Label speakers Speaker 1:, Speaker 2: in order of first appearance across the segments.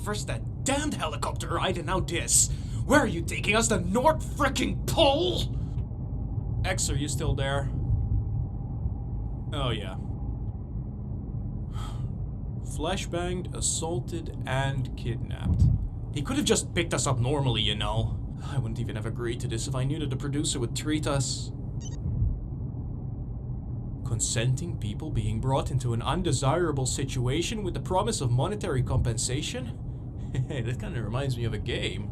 Speaker 1: First that damned helicopter ride and now this. Where are you taking us? The North frickin' Pole? X, are you still there? Oh yeah. Flashbanged, assaulted, and kidnapped. He could have just picked us up normally, you know. I wouldn't even have agreed to this if I knew that the producer would treat us. Consenting people being brought into an undesirable situation with the promise of monetary compensation? Hey, that kind of reminds me of a game.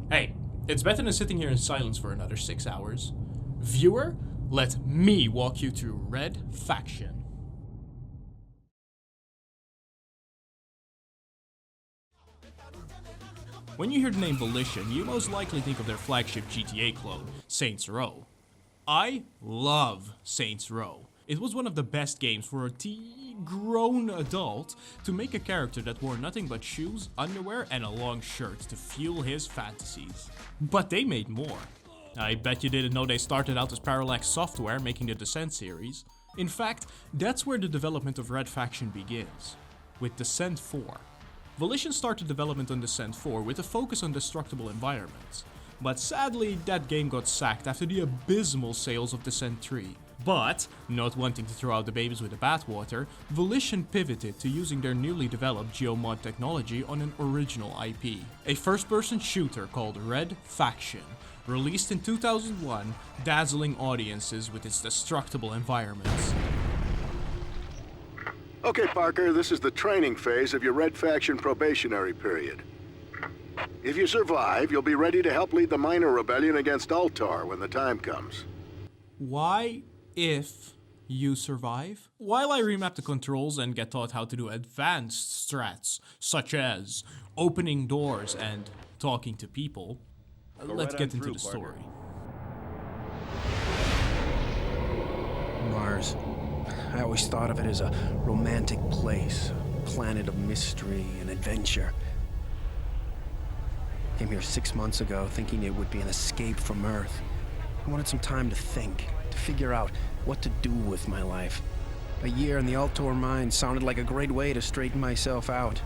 Speaker 1: Hey, it's better than sitting here in silence for another 6 hours. Viewer, let me walk you through Red Faction. When you hear the name Volition, you most likely think of their flagship GTA clone, Saints Row. I love Saints Row. It was one of the best games for a grown adult to make a character that wore nothing but shoes, underwear, and a long shirt to fuel his fantasies. But they made more. I bet you didn't know they started out as Parallax Software making the Descent series. In fact, that's where the development of Red Faction begins, with Descent 4. Volition started development on Descent 4 with a focus on destructible environments. But sadly, that game got sacked after the abysmal sales of Descent 3. But, not wanting to throw out the babies with the bathwater, Volition pivoted to using their newly developed Geo-Mod technology on an original IP. A first-person shooter called Red Faction, released in 2001, dazzling audiences with its destructible environments.
Speaker 2: Okay, Parker, this is the training phase of your Red Faction probationary period. If you survive, you'll be ready to help lead the minor rebellion against Altar when the time comes.
Speaker 1: Why if you survive? While I remap the controls and get taught how to do advanced strats, such as opening doors and talking to people, let's get into the story.
Speaker 3: Mars. I always thought of it as a romantic place, a planet of mystery and adventure. Came here 6 months ago thinking it would be an escape from Earth. I wanted some time to think, to figure out what to do with my life. A year in the Altor mine sounded like a great way to straighten myself out.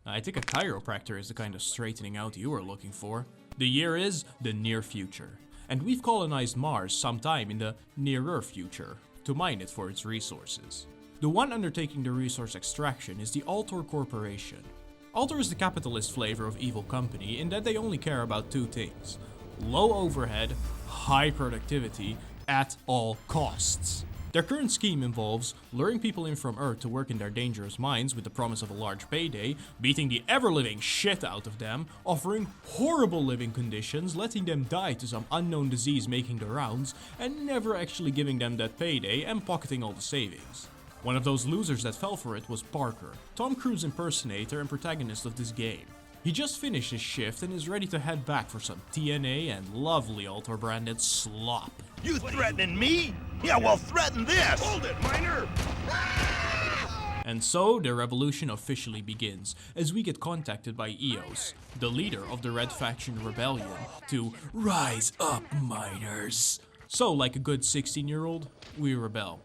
Speaker 1: I think a chiropractor is the kind of straightening out you are looking for. The year is the near future, and we've colonized Mars sometime in the nearer future to mine it for its resources. The one undertaking the resource extraction is the Altor Corporation. Altor is the capitalist flavor of evil company in that they only care about two things: low overhead, high productivity, at all costs. Their current scheme involves luring people in from Earth to work in their dangerous mines with the promise of a large payday, beating the ever-living shit out of them, offering horrible living conditions, letting them die to some unknown disease making the rounds, and never actually giving them that payday and pocketing all the savings. One of those losers that fell for it was Parker, Tom Cruise impersonator and protagonist of this game. He just finished his shift and is ready to head back for some TNA and lovely Altor branded slop.
Speaker 4: You threatening me? Yeah, well, threaten this!
Speaker 2: Hold it, miner!
Speaker 1: And so, the revolution officially begins, as we get contacted by Eos, the leader of the Red Faction Rebellion, to rise up, miners. So, like a good 16-year-old, we rebel.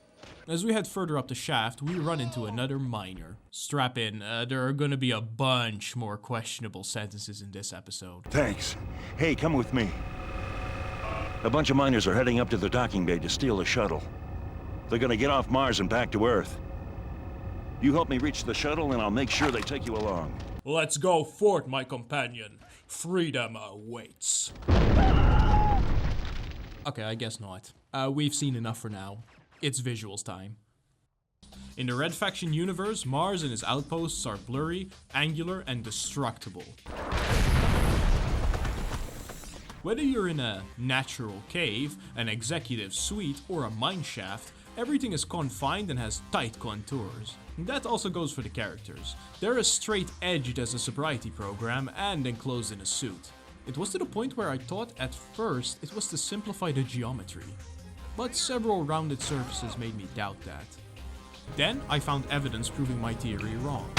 Speaker 1: As we head further up the shaft, we run into another miner. Strap in, there are gonna be a bunch more questionable sentences in this episode.
Speaker 4: Thanks. Hey, come with me. A bunch of miners are heading up to the docking bay to steal a shuttle. They're gonna get off Mars and back to Earth. You help me reach the shuttle and I'll make sure they take you along.
Speaker 1: Let's go forth, my companion. Freedom awaits. Okay, I guess not. We've seen enough for now. It's visuals time. In the Red Faction universe, Mars and its outposts are blurry, angular, and destructible. Whether you're in a natural cave, an executive suite, or a mine shaft, everything is confined and has tight contours. That also goes for the characters. They're as straight-edged as a sobriety program and enclosed in a suit. It was to the point where I thought at first it was to simplify the geometry. But several rounded surfaces made me doubt that. Then I found evidence proving my theory wrong.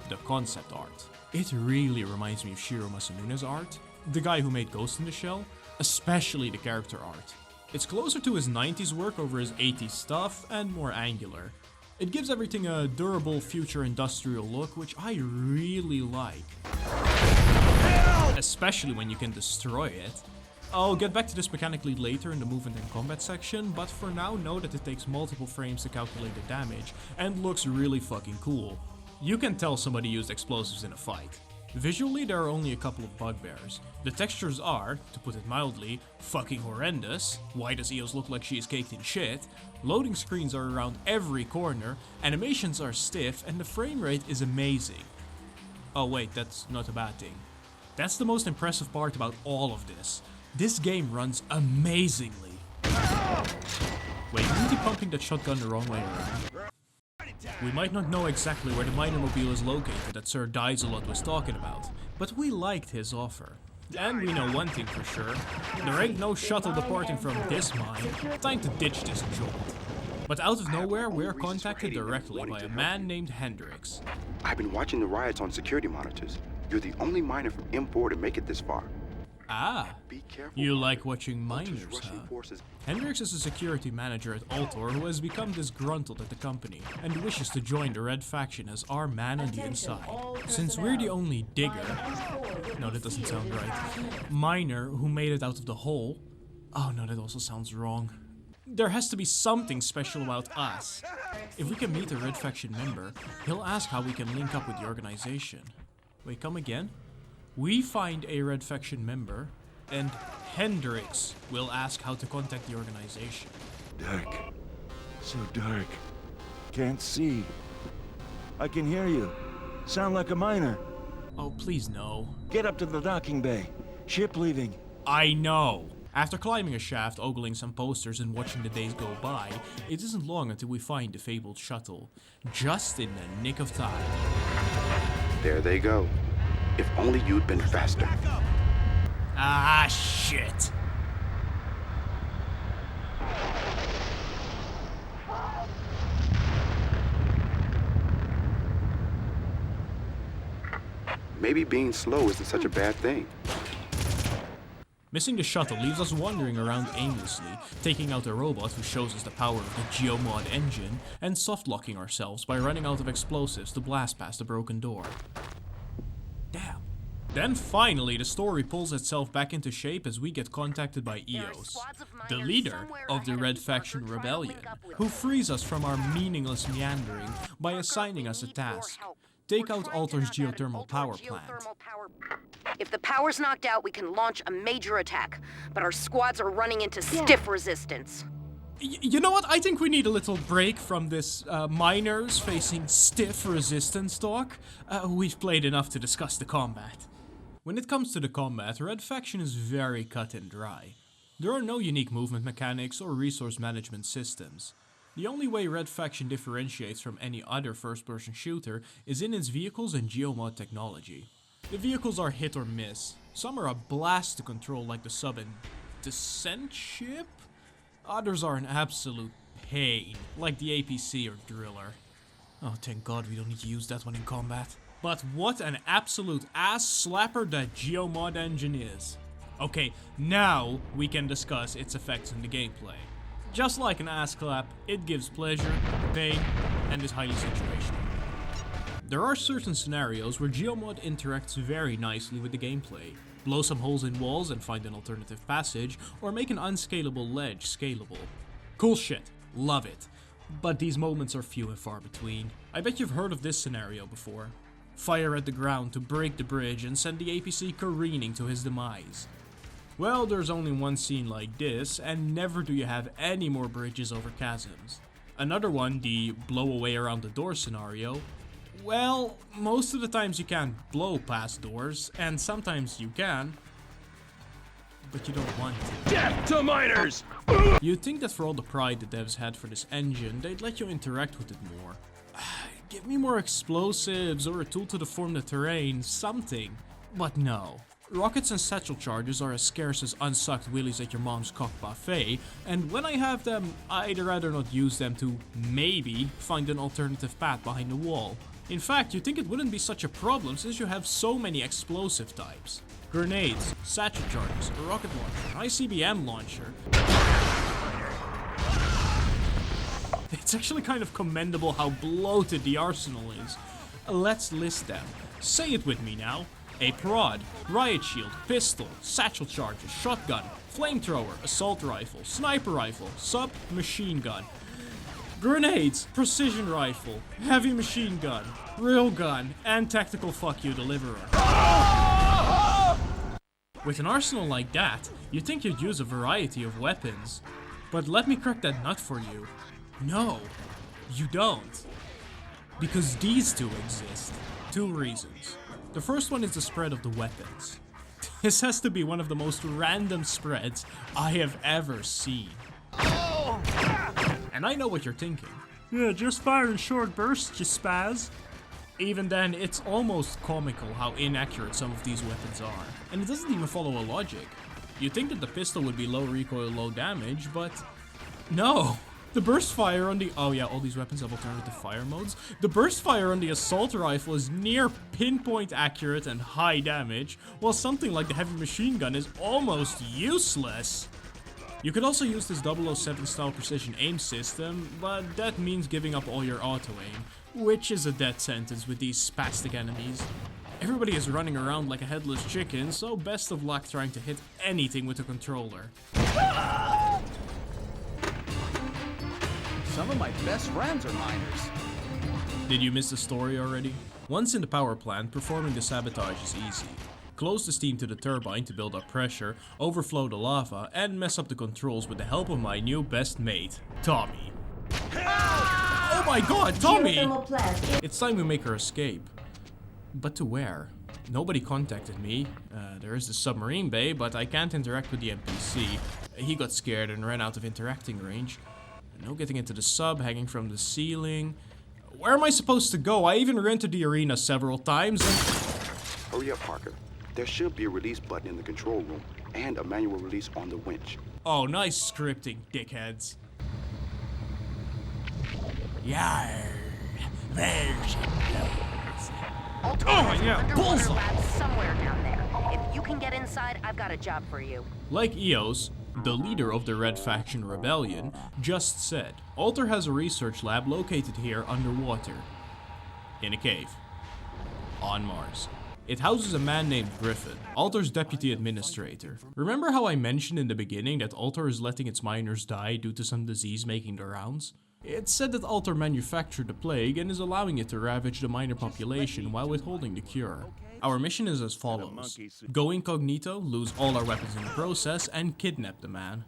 Speaker 1: The concept art. It really reminds me of Shiro Masununa's art, the guy who made Ghost in the Shell, especially the character art. It's closer to his 90s work over his 80s stuff and more angular. It gives everything a durable future industrial look, which I really like. Especially when you can destroy it. I'll get back to this mechanically later in the movement and combat section, but for now know that it takes multiple frames to calculate the damage and looks really fucking cool. You can tell somebody used explosives in a fight. Visually, there are only a couple of bugbears. The textures are, to put it mildly, fucking horrendous. Why does Eos look like she is caked in shit? Loading screens are around every corner, animations are stiff, and the frame rate is amazing. Oh wait, that's not a bad thing. That's the most impressive part about all of this. This game runs amazingly. Wait, isn't he pumping that shotgun the wrong way around? We might not know exactly where the miner mobile is located that Sir Daiselot was talking about, but we liked his offer. And we know one thing for sure, there ain't no shuttle departing from this mine. Time to ditch this jolt. But out of nowhere, we're contacted directly by a man named Hendrix.
Speaker 5: I've been watching the riots on security monitors. You're the only miner from M4 to make it this far.
Speaker 1: Ah, you like watching miners, huh? Hendrix is a security manager at Altor who has become disgruntled at the company and wishes to join the Red Faction as our man on the inside. Since we're the only digger, no that doesn't sound right, miner who made it out of the hole, oh no that also sounds wrong. There has to be something special about us. If we can meet a Red Faction member, he'll ask how we can link up with the organization. Wait, come again? We find a Red Faction member, and Hendrix will ask how to contact the organization.
Speaker 4: Dark. So dark. Can't see. I can hear you. Sound like a miner.
Speaker 1: Oh, please no.
Speaker 4: Get up to the docking bay. Ship leaving.
Speaker 1: I know. After climbing a shaft, ogling some posters and watching the days go by, it isn't long until we find the fabled shuttle. Just in the nick of time.
Speaker 5: There they go. If only you'd been faster.
Speaker 1: Ah, shit.
Speaker 5: Maybe being slow isn't such a bad thing.
Speaker 1: Missing the shuttle leaves us wandering around aimlessly, taking out a robot who shows us the power of the Geo-Mod engine, and soft-locking ourselves by running out of explosives to blast past the broken door. Damn. Then finally, the story pulls itself back into shape as we get contacted by Eos, the leader of the Red Faction Rebellion, who frees us from our meaningless meandering by assigning us a task. Take out Altor's geothermal power plant.
Speaker 6: If the power's knocked out, we can launch a major attack, but our squads are running into stiff resistance.
Speaker 1: You know what? I think we need a little break from this miners facing stiff resistance talk. We've played enough to discuss the combat. When it comes to the combat, Red Faction is very cut and dry. There are no unique movement mechanics or resource management systems. The only way Red Faction differentiates from any other first-person shooter is in its vehicles and Geo-Mod technology. The vehicles are hit or miss. Some are a blast to control like the sub and descent ship. Others are an absolute pain, like the APC or Driller. Oh, thank God we don't need to use that one in combat. But what an absolute ass slapper that Geo-Mod engine is. Okay, now we can discuss its effects in the gameplay. Just like an ass clap, it gives pleasure, pain, and is highly situational. There are certain scenarios where Geo-Mod interacts very nicely with the gameplay. Blow some holes in walls and find an alternative passage, or make an unscalable ledge scalable. Cool shit, love it. But these moments are few and far between. I bet you've heard of this scenario before. Fire at the ground to break the bridge and send the APC careening to his demise. Well, there's only one scene like this, and never do you have any more bridges over chasms. Another one, the blow away around the door scenario. Well, most of the times you can't blow past doors, and sometimes you can, but you don't want to.
Speaker 4: Death to miners!
Speaker 1: You'd think that for all the pride the devs had for this engine, they'd let you interact with it more. Give me more explosives or a tool to deform the terrain, something. But no. Rockets and satchel charges are as scarce as unsucked willies at your mom's cock buffet, and when I have them, I'd rather not use them to, maybe, find an alternative path behind the wall. In fact, you'd think it wouldn't be such a problem since you have so many explosive types. Grenades, satchel charges, a rocket launcher, an ICBM launcher. It's actually kind of commendable how bloated the arsenal is. Let's list them. Say it with me now. A prod, riot shield, pistol, satchel charges, shotgun, flamethrower, assault rifle, sniper rifle, submachine gun, grenades, precision rifle, heavy machine gun, real gun, and tactical fuck you deliverer. With an arsenal like that, you'd think you'd use a variety of weapons. But let me crack that nut for you. No, you don't. Because these two exist. 2 reasons. The first one is the spread of the weapons. This has to be one of the most random spreads I have ever seen. And I know what you're thinking. Yeah, just fire in short bursts, you spaz. Even then, it's almost comical how inaccurate some of these weapons are. And it doesn't even follow a logic. You'd think that the pistol would be low recoil, low damage, but no. The burst fire on the... Oh yeah, all these weapons have alternative fire modes. The burst fire on the assault rifle is near pinpoint accurate and high damage, while something like the heavy machine gun is almost useless. You could also use this 007 style precision aim system, but that means giving up all your auto aim, which is a death sentence with these spastic enemies. Everybody is running around like a headless chicken, so best of luck trying to hit anything with a controller.
Speaker 7: Some of my best friends are miners.
Speaker 1: Did you miss the story already? Once in the power plant, performing the sabotage is easy. Close the steam to the turbine to build up pressure, overflow the lava, and mess up the controls with the help of my new best mate, Tommy. Oh my god, Tommy! It's time we make her escape. But to where? Nobody contacted me. There is the submarine bay, but I can't interact with the NPC. He got scared and ran out of interacting range. No getting into the sub, hanging from the ceiling. Where am I supposed to go? I even rented the arena several times and...
Speaker 5: Hurry up, Parker. There should be a release button in the control room and a manual release on the winch.
Speaker 1: Oh, nice scripting, dickheads. Yarr. There she goes.
Speaker 6: Oh
Speaker 1: yeah, bullseye!
Speaker 6: Somewhere down there. If you can get inside, I've got a job for you.
Speaker 1: Like Eos, the leader of the Red Faction Rebellion, just said, Alter has a research lab located here underwater. In a cave. On Mars. It houses a man named Gryphon, Alter's deputy administrator. Remember how I mentioned in the beginning that Alter is letting its miners die due to some disease making the rounds? It's said that Alter manufactured the plague and is allowing it to ravage the miner population while withholding the cure. Our mission is as follows. Go incognito, lose all our weapons in the process, and kidnap the man.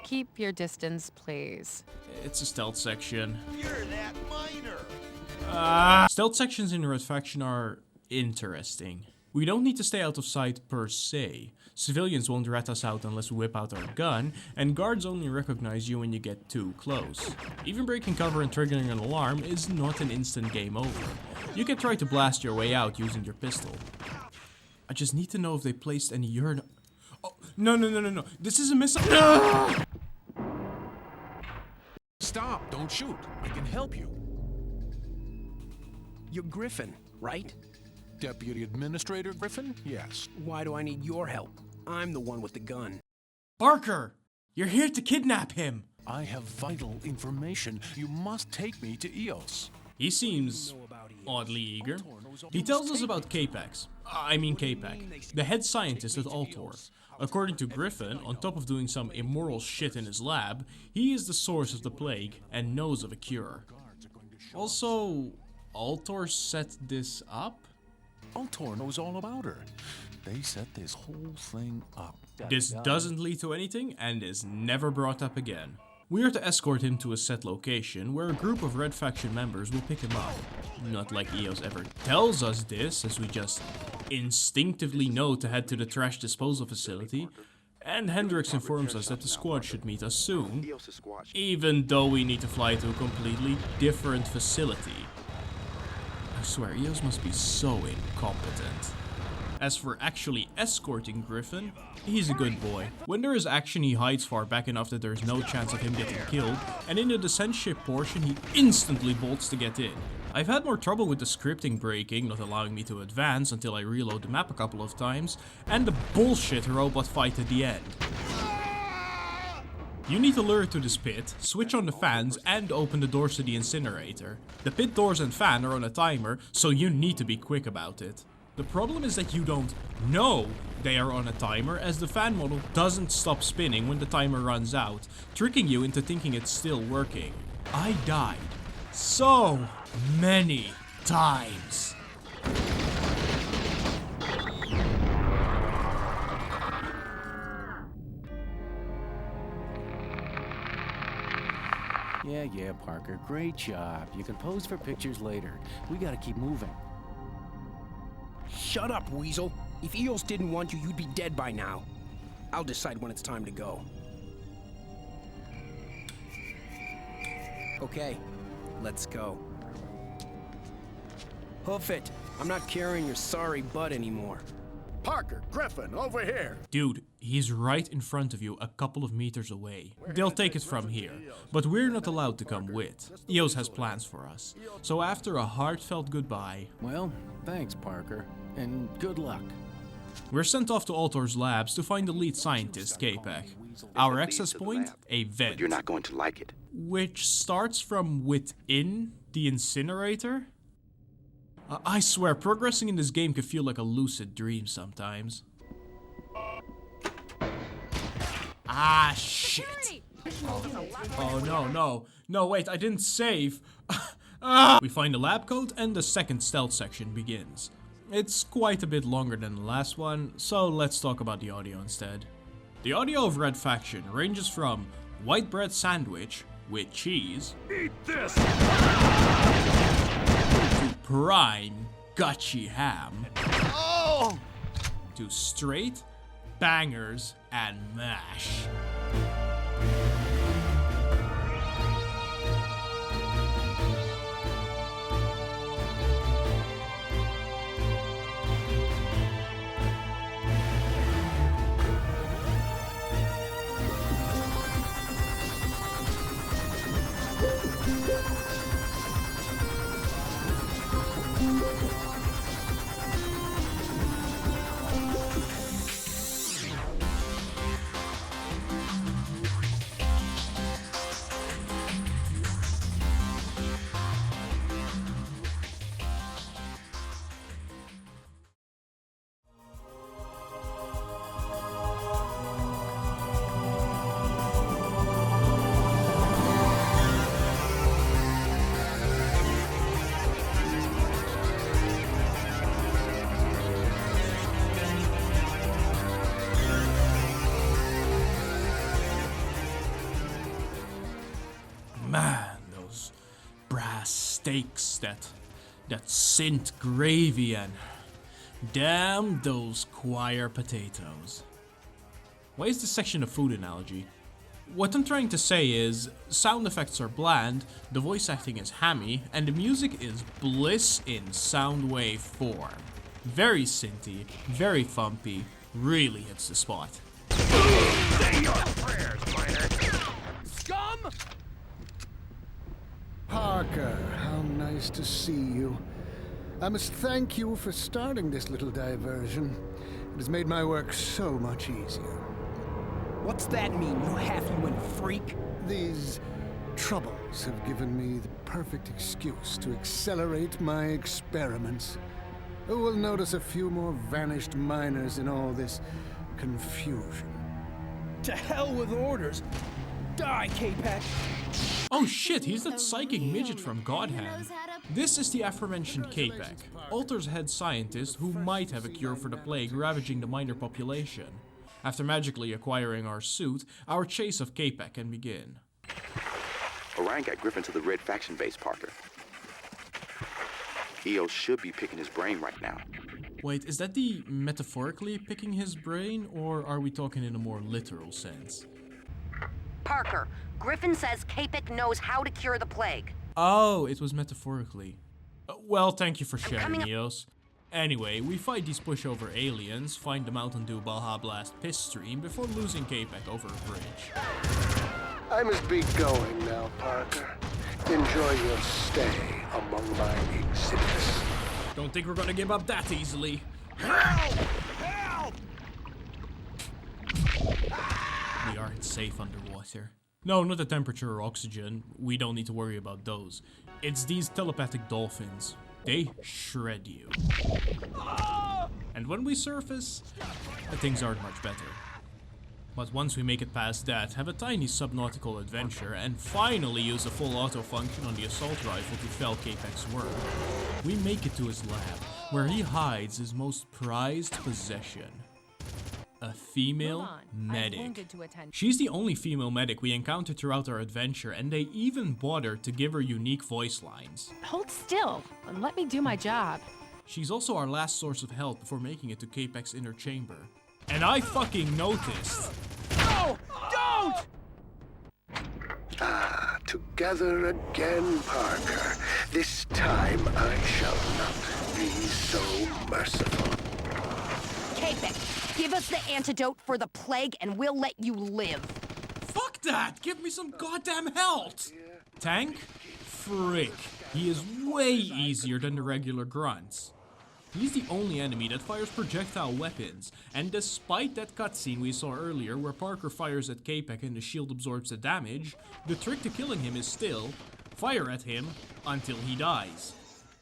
Speaker 8: Keep your distance, please.
Speaker 1: It's a stealth section. You're that miner! Stealth sections in Red Faction are interesting. We don't need to stay out of sight per se. Civilians won't rat us out unless we whip out our gun, and guards only recognize you when you get too close. Even breaking cover and triggering an alarm is not an instant game over. You can try to blast your way out using your pistol. I just need to know if they placed any urine... Oh, no. This is a missile. No!
Speaker 3: Stop, don't shoot. I can help you. You're Gryphon, right?
Speaker 9: Deputy Administrator Gryphon? Yes.
Speaker 3: Why do I need your help? I'm the one with the gun.
Speaker 1: Parker! You're here to kidnap him!
Speaker 9: I have vital information. You must take me to Eos.
Speaker 1: He seems oddly eager. He tells us about Capac, the head scientist at Altor. According to Gryphon, on top of doing some immoral shit in his lab, he is the source of the plague and knows of a cure. Also, Altor set this up?
Speaker 9: Altor knows all about her. They set this whole thing up.
Speaker 1: This doesn't lead to anything and is never brought up again. We are to escort him to a set location where a group of Red Faction members will pick him up. Not like Eos ever tells us this, as we just instinctively know to head to the trash disposal facility. And Hendrix informs us that the squad should meet us soon, even though we need to fly to a completely different facility. I swear, Eos must be so incompetent. As for actually escorting Gryphon, he's a good boy. When there is action, he hides far back enough that there's no chance of him getting killed, and in the descent ship portion, he instantly bolts to get in. I've had more trouble with the scripting breaking, not allowing me to advance until I reload the map a couple of times, and the bullshit robot fight at the end. You need to lure it to this pit, switch on the fans, and open the doors to the incinerator. The pit doors and fan are on a timer, so you need to be quick about it. The problem is that you don't know they are on a timer, as the fan model doesn't stop spinning when the timer runs out, tricking you into thinking it's still working. I died so many times.
Speaker 10: Yeah, Parker. Great job. You can pose for pictures later. We gotta keep moving.
Speaker 3: Shut up, Weasel. If Eos didn't want you, you'd be dead by now. I'll decide when it's time to go. Okay, let's go. Hoof it. I'm not carrying your sorry butt anymore.
Speaker 2: Parker, Gryphon, over here.
Speaker 1: Dude, he's right in front of you, a couple of meters away. They'll take us from here, but we're not allowed to come with. Eos has plans for us. So after a heartfelt goodbye...
Speaker 10: Well, thanks, Parker, and good luck.
Speaker 1: We're sent off to Altor's labs to find the lead scientist, Setback. Our access point? A vent.
Speaker 5: But you're not going to like it.
Speaker 1: Which starts from within the incinerator? I swear, progressing in this game can feel like a lucid dream sometimes. Ah, shit. Oh, no, wait, I didn't save. We find the lab coat and the second stealth section begins. It's quite a bit longer than the last one, so let's talk about the audio instead. The audio of Red Faction ranges from white bread sandwich with cheese. Eat this! To prime gutchy ham. Oh! To straight bangers and mash. Man, those brass steaks, that scent gravy, and damn those choir potatoes. Why is this section a food analogy? What I'm trying to say is, sound effects are bland, the voice acting is hammy, and the music is bliss in sound wave form. Very synthy, very thumpy, really hits the spot.
Speaker 2: Say your prayers, miner.
Speaker 7: Scum!
Speaker 11: Parker, how nice to see you. I must thank you for starting this little diversion. It has made my work so much easier.
Speaker 3: What's that mean, you half-human freak?
Speaker 11: These troubles have given me the perfect excuse to accelerate my experiments. Who will notice a few more vanished miners in all this confusion?
Speaker 3: To hell with orders. Die, K-Pack.
Speaker 1: Oh shit, he's that psychic midget from Godhand. This is the aforementioned K-Pack, Altor's head scientist who might have a cure for the plague ravaging the miner population. After magically acquiring our suit, our chase of K-Pack can begin.
Speaker 5: Orion got Gryphon to the Red Faction base, Parker. Eos should be picking his brain right now.
Speaker 1: Wait, is that the metaphorically picking his brain, or are we talking in a more literal sense?
Speaker 6: Parker, Gryphon says Capek knows how to cure the plague.
Speaker 1: Oh, it was metaphorically. Well, thank you for sharing, Eos. Anyway, we fight these pushover aliens, find the Mountain Dew Baja Blast piss stream before losing Capek over a bridge.
Speaker 11: I must be going now, Parker. Enjoy your stay among my exhibits.
Speaker 1: Don't think we're gonna give up that easily.
Speaker 2: Help! Help!
Speaker 1: We aren't safe underwater. No, not the temperature or oxygen. We don't need to worry about those. It's these telepathic dolphins. They shred you. And when we surface, things aren't much better. But once we make it past that, have a tiny subnautical adventure, and finally use a full auto function on the assault rifle to fell Capex's work, we make it to his lab, where he hides his most prized possession. A female medic. She's the only female medic we encounter throughout our adventure, and they even bother to give her unique voice lines.
Speaker 8: Hold still and let me do my job.
Speaker 1: She's also our last source of help before making it to Capex's inner chamber. And I fucking noticed.
Speaker 8: No! Don't!
Speaker 2: Ah, together again, Parker. This time I shall not be so merciful.
Speaker 6: Capex, give us the antidote for the plague and we'll let you live.
Speaker 1: Fuck that! Give me some goddamn health! Tank? Frick. He is way easier than the regular grunts. He's the only enemy that fires projectile weapons, and despite that cutscene we saw earlier where Parker fires at Capex and the shield absorbs the damage, the trick to killing him is still fire at him until he dies.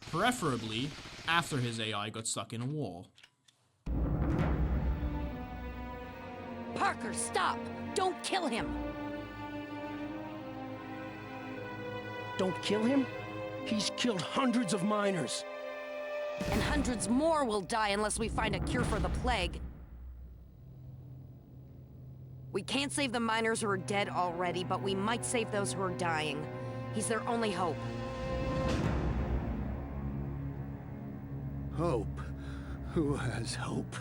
Speaker 1: Preferably after his AI got stuck in a wall.
Speaker 6: Parker, stop! Don't kill him!
Speaker 3: Don't kill him? He's killed hundreds of miners.
Speaker 6: And hundreds more will die unless we find a cure for the plague. We can't save the miners who are dead already, but we might save those who are dying. He's their only hope.
Speaker 11: Hope? Who has hope?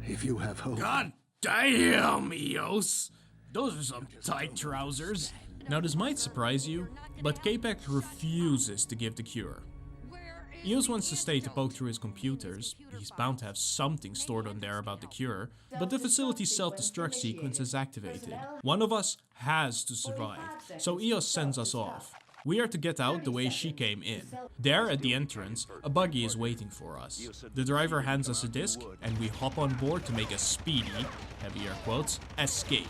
Speaker 11: If you have hope...
Speaker 1: God damn, Eos! Those are some tight trousers. Now this might surprise you, but Capex refuses to give the cure. Eos wants to stay to poke through his computers. He's bound to have something stored on there about the cure, but the facility's self-destruct sequence is activated. One of us has to survive, so Eos sends us off. We are to get out the way she came in. There at the entrance, a buggy is waiting for us. The driver hands us a disc, and we hop on board to make a speedy, heavy air quotes, escape.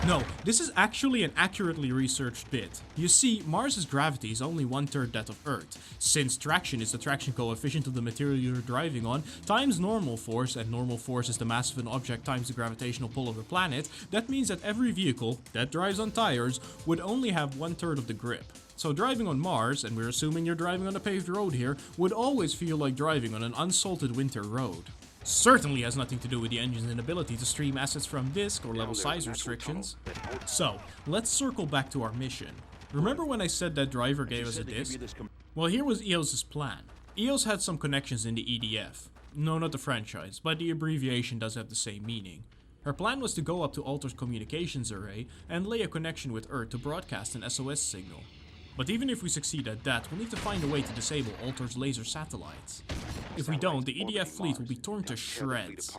Speaker 1: No, this is actually an accurately researched bit. You see, Mars' gravity is only 1/3 that of Earth. Since traction is the traction coefficient of the material you're driving on, times normal force, and normal force is the mass of an object times the gravitational pull of the planet, that means that every vehicle that drives on tires would only have 1/3 of the grip. So driving on Mars, and we're assuming you're driving on a paved road here, would always feel like driving on an unsalted winter road. Certainly has nothing to do with the engine's inability to stream assets from disk or level size restrictions. So, let's circle back to our mission. Remember when I said that driver gave us a disk? Well, here was Eos' plan. Eos had some connections in the EDF. No, not the franchise, but the abbreviation does have the same meaning. Her plan was to go up to Altar's communications array and lay a connection with Earth to broadcast an SOS signal. But even if we succeed at that, we'll need to find a way to disable Altar's laser satellites. If we don't, the EDF fleet will be torn to shreds.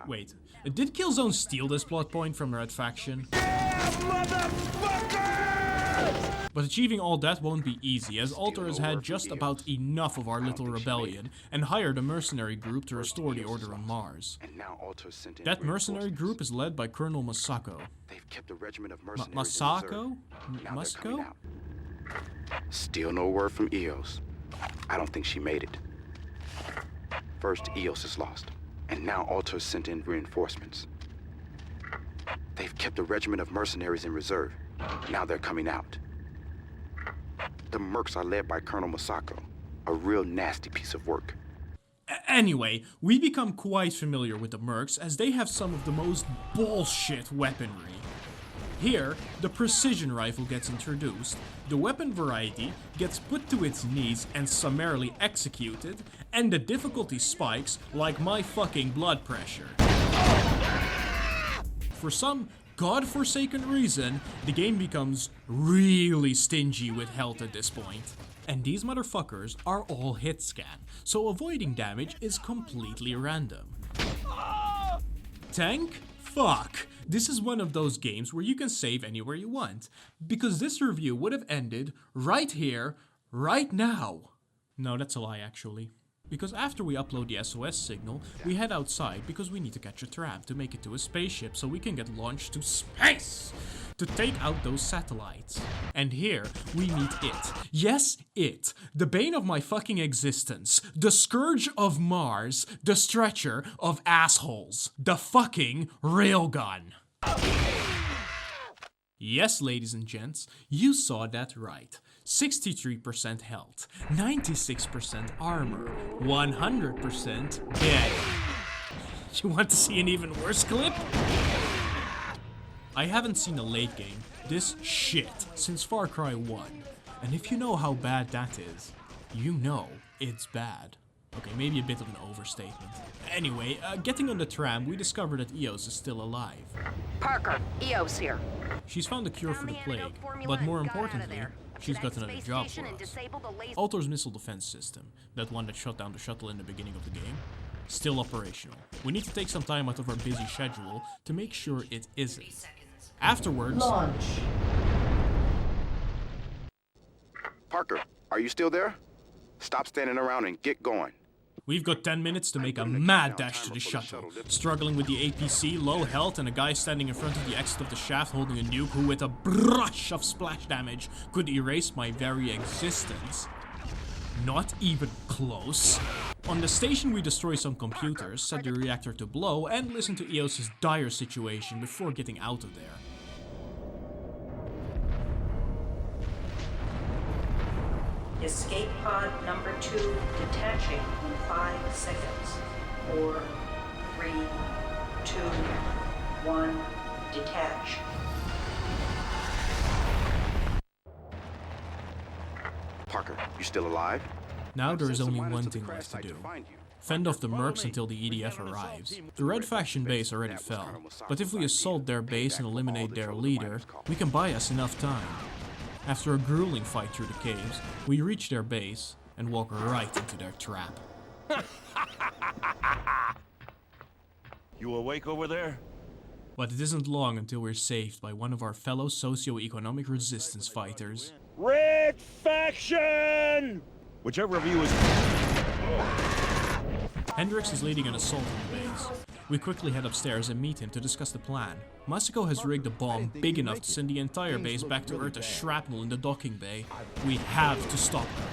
Speaker 1: Wait, did Killzone steal this plot point from Red Faction? But achieving all that won't be easy, as Altar has had just about enough of our little rebellion, and hired a mercenary group to restore the order on Mars. That mercenary group is led by Colonel Masako. Masako? Musco?
Speaker 5: Still no word from Eos. I don't think she made it. First, Eos is lost, and now Altar sent in reinforcements. They've kept a regiment of mercenaries in reserve. Now they're coming out. The Mercs are led by Colonel Masako, a real nasty piece of work.
Speaker 1: Anyway, we become quite familiar with the Mercs as they have some of the most bullshit weaponry. Here, the precision rifle gets introduced, the weapon variety gets put to its knees and summarily executed, and the difficulty spikes like my fucking blood pressure. For some godforsaken reason, the game becomes really stingy with health at this point. And these motherfuckers are all hit scan, so avoiding damage is completely random. Tank? Fuck. This is one of those games where you can save anywhere you want, because this review would have ended right here, right now. No, that's a lie actually. Because after we upload the SOS signal, we head outside because we need to catch a tram to make it to a spaceship so we can get launched to space to take out those satellites. And here we meet it. Yes, it. The bane of my fucking existence. The scourge of Mars. The stretcher of assholes. The fucking railgun. Yes, ladies and gents, you saw that right. 63% health, 96% armor, 100% dead. You want to see an even worse clip? I haven't seen a late game this shit since Far Cry 1. And if you know how bad that is, you know it's bad. Okay, maybe a bit of an overstatement. Anyway, getting on the tram, we discover that Eos is still alive.
Speaker 6: Parker, Eos here.
Speaker 1: She's found a cure for the plague, but more importantly, she's got another job for us. Altor's missile defense system, that one that shut down the shuttle in the beginning of the game, still operational. We need to take some time out of our busy schedule to make sure it isn't. Afterwards... Launch.
Speaker 5: Parker, are you still there? Stop standing around and get going.
Speaker 1: We've got 10 minutes to make a mad dash to the shuttle. Struggling with the APC, low health, and a guy standing in front of the exit of the shaft holding a nuke who with a brush of splash damage could erase my very existence. Not even close. On the station we destroy some computers, set the reactor to blow, and listen to Eos' dire situation before getting out of there.
Speaker 12: Escape pod number 2 detaching in 5 seconds. 4, 3, 2, 1, detach.
Speaker 5: Parker, you still alive?
Speaker 1: Now there is only one thing left to do. Fend off the mercs until the EDF arrives. The Red Faction base already fell, but if we assault their base and eliminate their leader, we can buy us enough time. After a grueling fight through the caves, we reach their base and walk right into their trap.
Speaker 4: You awake over there?
Speaker 1: But it isn't long until we're saved by one of our fellow socio-economic resistance fighters.
Speaker 4: Red Faction! Whichever of you is...
Speaker 1: Hendrix is leading an assault on the base. We quickly head upstairs and meet him to discuss the plan. Masako has rigged a bomb big enough to send the entire base back to Earth as shrapnel in the docking bay. We have to stop her.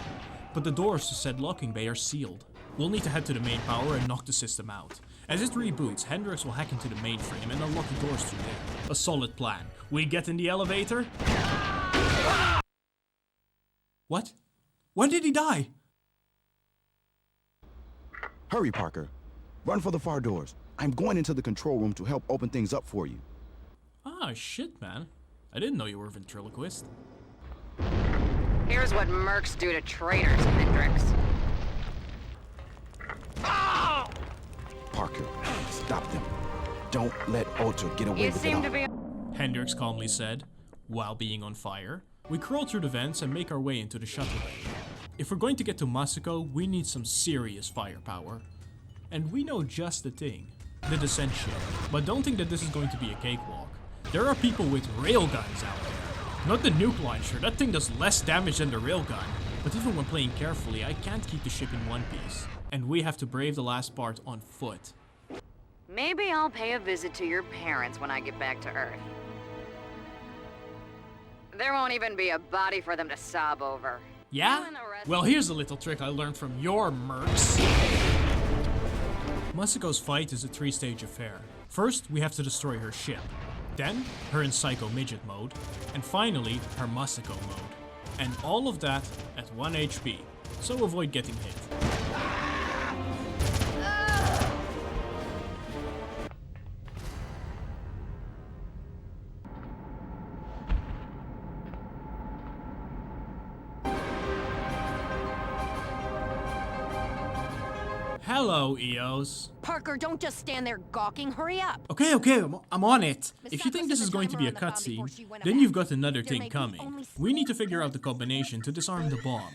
Speaker 1: But the doors to said locking bay are sealed. We'll need to head to the main power and knock the system out. As it reboots, Hendrix will hack into the mainframe and unlock the doors through there. A solid plan. We get in the elevator... What? When did he die?
Speaker 13: Hurry, Parker. Run for the far doors. I'm going into the control room to help open things up for you.
Speaker 1: Ah, shit, man. I didn't know you were a ventriloquist.
Speaker 6: Here's what mercs do to traitors, Hendrix.
Speaker 13: Parker, stop them. Don't let Alter get away with it all.
Speaker 1: Hendrix calmly said, while being on fire. We crawl through the vents and make our way into the shuttle bay. If we're going to get to Masako, we need some serious firepower. And we know just the thing. The descent ship. But don't think that this is going to be a cakewalk. There are people with railguns out there. Not the nuke launcher, that thing does less damage than the railgun. But even when playing carefully, I can't keep the ship in one piece. And we have to brave the last part on foot.
Speaker 6: Maybe I'll pay a visit to your parents when I get back to Earth. There won't even be a body for them to sob over.
Speaker 1: Yeah? Well, here's a little trick I learned from your mercs. Masako's fight is a 3-stage affair. First, we have to destroy her ship. Then, her in Psycho Midget mode. And finally, her Masako mode. And all of that at 1 HP. So avoid getting hit. Hello, Eos.
Speaker 6: Parker, don't just stand there gawking. Hurry up.
Speaker 1: Okay, I'm on it. If you think this is going to be a cutscene, then you've got another thing coming. We need to figure out the combination to disarm the bomb.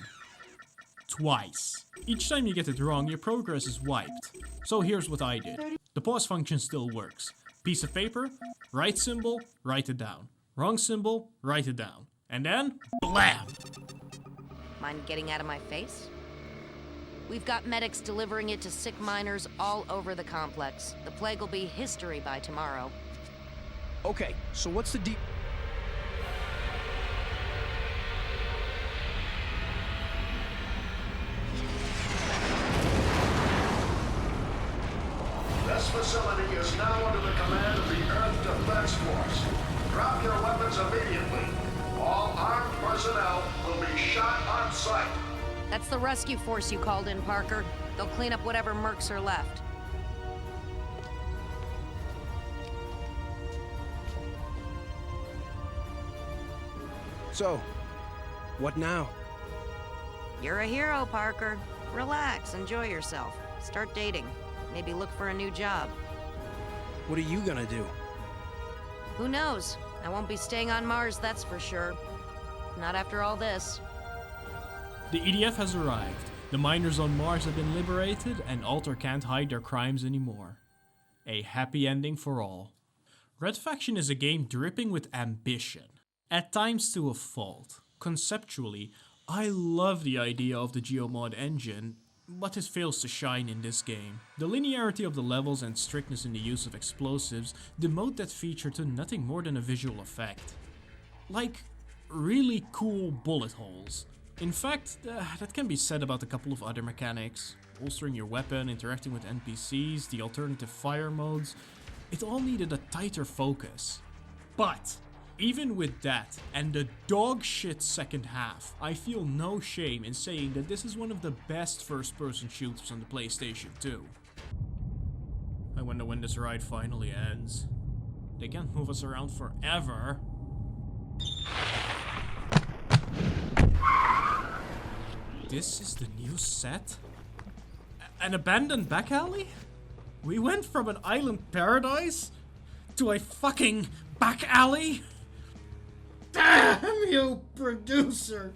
Speaker 1: Twice. Each time you get it wrong, your progress is wiped. So here's what I did. The pause function still works. Piece of paper, right symbol, write it down. Wrong symbol, write it down. And then, blam!
Speaker 6: Mind getting out of my face? We've got medics delivering it to sick miners all over the complex. The plague will be history by tomorrow.
Speaker 3: Okay, so what's the deep...
Speaker 2: This facility is now under the command of the Earth Defense Force. Drop your weapons immediately. All armed personnel will be shot on sight.
Speaker 6: That's the rescue force you called in, Parker. They'll clean up whatever mercs are left.
Speaker 3: So, what now?
Speaker 6: You're a hero, Parker. Relax, enjoy yourself. Start dating. Maybe look for a new job.
Speaker 3: What are you gonna do?
Speaker 6: Who knows? I won't be staying on Mars, that's for sure. Not after all this.
Speaker 1: The EDF has arrived. The miners on Mars have been liberated, and Alter can't hide their crimes anymore. A happy ending for all. Red Faction is a game dripping with ambition, at times to a fault. Conceptually, I love the idea of the Geo-Mod engine, but it fails to shine in this game. The linearity of the levels and strictness in the use of explosives demote that feature to nothing more than a visual effect. Like, really cool bullet holes. In fact, that can be said about a couple of other mechanics. Bolstering your weapon, interacting with NPCs, the alternative fire modes. It all needed a tighter focus. But even with that, and the dog shit second half, I feel no shame in saying that this is one of the best first-person shooters on the PlayStation 2. I wonder when this ride finally ends. They can't move us around forever. This is the new set? An abandoned back alley? We went from an island paradise to a fucking back alley? Damn you, producer!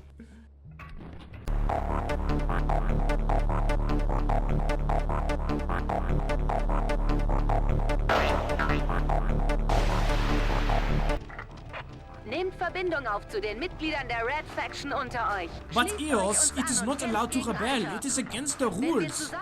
Speaker 6: Nehmt Verbindung auf zu den Mitgliedern der Red Faction unter euch.
Speaker 1: But EOS, it is not allowed to rebel. It is against the rules.